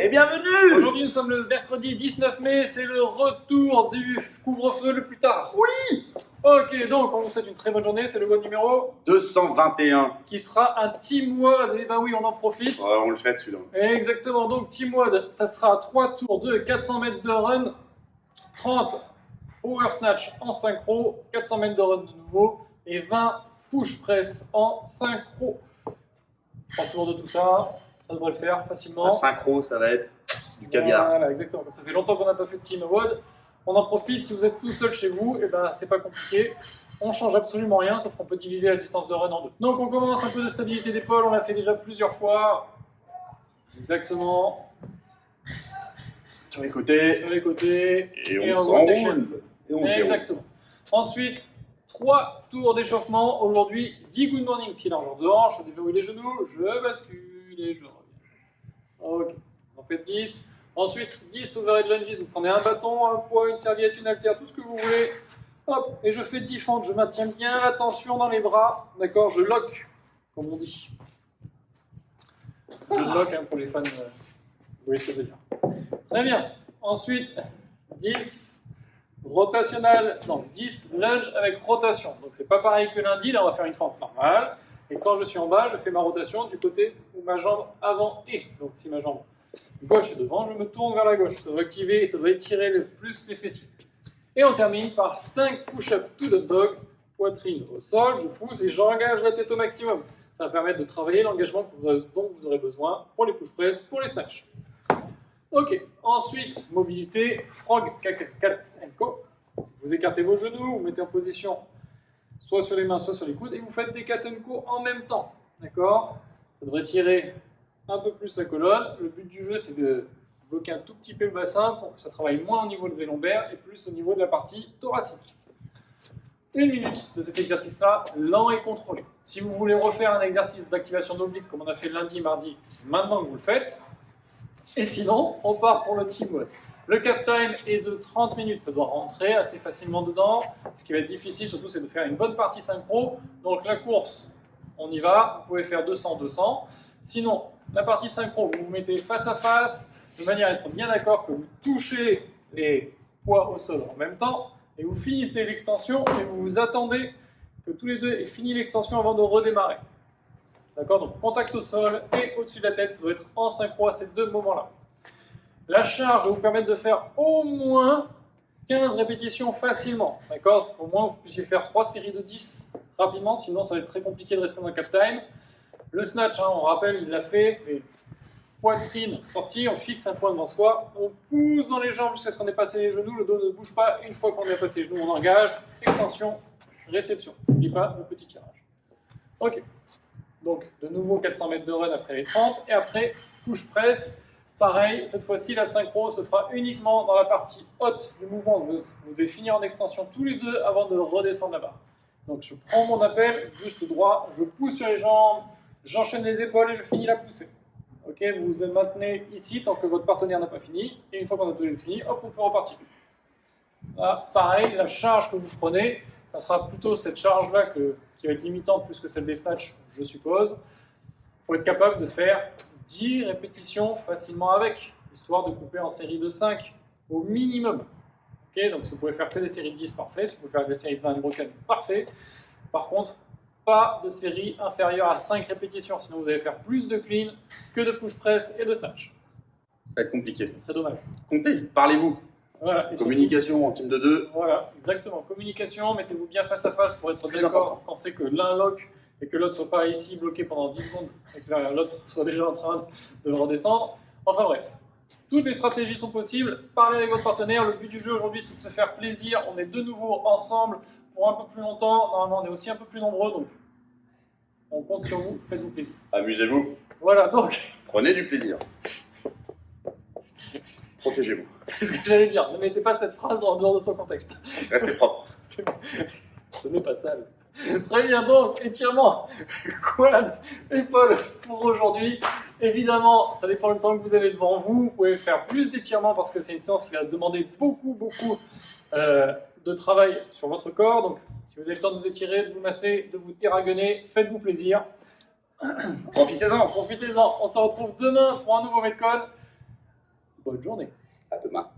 Et bienvenue. Aujourd'hui nous sommes le mercredi 19 mai, c'est le retour du couvre-feu le plus tard. Oui. Ok, donc on vous souhaite une très bonne journée, c'est le WOD numéro 221. qui sera un Team WOD, et ben oui on en profite. Ouais, on le fait celui-là. Exactement, donc Team WOD, ça sera 3 tours de 400 mètres de run, 30 power snatch en synchro, 400 mètres de run de nouveau, et 20 push press en synchro. En tour de tout ça, ça devrait le faire facilement. La synchro, ça va être du caviar. Voilà, exactement. Comme ça fait longtemps qu'on n'a pas fait de Team WOD, on en profite. Si vous êtes tout seul chez vous, et ben c'est pas compliqué. On change absolument rien, sauf qu'on peut diviser la distance de run en deux. Donc on commence un peu de stabilité d'épaule, on l'a fait déjà plusieurs fois. Exactement. Sur les côtés. Sur les côtés. Et on en s'enroule. rotation. Et on se déroule. Exactement. Ensuite, 3 tours d'échauffement. Aujourd'hui, 10 good morning, pied largeur de hanche, je déverrouille les genoux, je bascule et je reviens. Ok, vous en faites 10. Ensuite, 10 overhead lunges, vous prenez un bâton, un poids, une serviette, une haltère, tout ce que vous voulez. Hop, et je fais 10 fentes, je maintiens bien la tension dans les bras, d'accord, je lock, comme on dit. Je lock hein, pour les fans, vous voyez ce que je veux dire. Très bien. Ensuite, 10 rotationnel, non, 10 lunge avec rotation. Donc c'est pas pareil que lundi, là on va faire une fente normale. Et quand je suis en bas, je fais ma rotation du côté où ma jambe avant est. Donc si ma jambe gauche est devant, je me tourne vers la gauche. Ça doit activer et ça doit étirer le plus les fessiers. Et on termine par 5 push-ups to the dog, poitrine au sol, je pousse et j'engage la tête au maximum. Ça va permettre de travailler l'engagement dont vous aurez besoin pour les push-press, pour les snatchs. Ok, ensuite, mobilité, frog, cat and co. Vous écartez vos genoux, vous mettez en position soit sur les mains, soit sur les coudes, et vous faites des cat and co en même temps. D'accord? Ça devrait tirer un peu plus la colonne. Le but du jeu, c'est de bloquer un tout petit peu le bassin pour que ça travaille moins au niveau de lombaire et plus au niveau de la partie thoracique. 1 minute de cet exercice-là, lent et contrôlé. Si vous voulez refaire un exercice d'activation d'oblique comme on a fait lundi, mardi, c'est maintenant que vous le faites. Et sinon, on part pour le Team WOD. Le cap time est de 30 minutes, ça doit rentrer assez facilement dedans. Ce qui va être difficile surtout, c'est de faire une bonne partie synchro. Donc la course, on y va, vous pouvez faire 200-200. Sinon, la partie synchro, vous vous mettez face à face, de manière à être bien d'accord que vous touchez les poids au sol en même temps, et vous finissez l'extension, et vous vous attendez que tous les deux aient fini l'extension avant de redémarrer. D'accord? Donc contact au sol et au-dessus de la tête, ça doit être en synchro à ces deux moments-là. La charge va vous permettre de faire au moins 15 répétitions facilement. D'accord? Au moins vous puissiez faire 3 séries de 10 rapidement, sinon ça va être très compliqué de rester dans le cap time. Le snatch, hein, on rappelle, il l'a fait, et poitrine sortie, on fixe un point devant soi, on pousse dans les jambes jusqu'à ce qu'on ait passé les genoux, le dos ne bouge pas, une fois qu'on a passé les genoux, on engage, extension, réception. N'oubliez pas le petit tirage. Ok. Donc, de nouveau 400 mètres de run après les 30, et après, push press, pareil, cette fois-ci, la synchro se fera uniquement dans la partie haute du mouvement. Vous devez finir en extension tous les deux avant de redescendre la barre. Donc, je prends mon appel, buste droit, je pousse sur les jambes, j'enchaîne les épaules et je finis la poussée. Ok, vous vous maintenez ici tant que votre partenaire n'a pas fini, et une fois qu'on a tous les deux fini, hop, on peut repartir. Là, pareil, la charge que vous prenez, ça sera plutôt cette charge-là qui va être limitante plus que celle des snatchs, je suppose. Il faut être capable de faire 10 répétitions facilement avec, histoire de couper en série de 5 au minimum. Okay, donc si vous pouvez faire que des séries de 10, parfait. Si vous pouvez faire des séries de 20 broken, parfait. Par contre, pas de série inférieure à 5 répétitions, sinon vous allez faire plus de clean que de push press et de snatch. Ça va être compliqué. Ce serait dommage. Comptez, parlez-vous. Voilà, Communication surtout, en team de 2. Voilà, exactement. Communication, mettez-vous bien face à face pour être d'accord quand c'est que l'un lock et que l'autre ne soit pas ici bloqué pendant 10 secondes et que l'autre soit déjà en train de redescendre. Enfin bref, toutes les stratégies sont possibles. Parlez avec votre partenaire. Le but du jeu aujourd'hui, c'est de se faire plaisir. On est de nouveau ensemble pour un peu plus longtemps. Normalement, on est aussi un peu plus nombreux, donc on compte sur vous. Faites-vous plaisir. Amusez-vous. Voilà, donc. Prenez du plaisir. Protégez-vous. C'est ce que j'allais dire. Ne mettez pas cette phrase en dehors de son contexte. Restez propre. Ce n'est pas sale. Très bien, donc, étirement, quad, épaule pour aujourd'hui. Évidemment, ça dépend du temps que vous avez devant vous. Vous pouvez faire plus d'étirements parce que c'est une séance qui va demander beaucoup de travail sur votre corps. Donc, si vous avez le temps de vous étirer, de vous masser, de vous terragonner, faites-vous plaisir. Profitez-en. Profitez-en. On se retrouve demain pour un nouveau Metcon. bonne journée. À demain.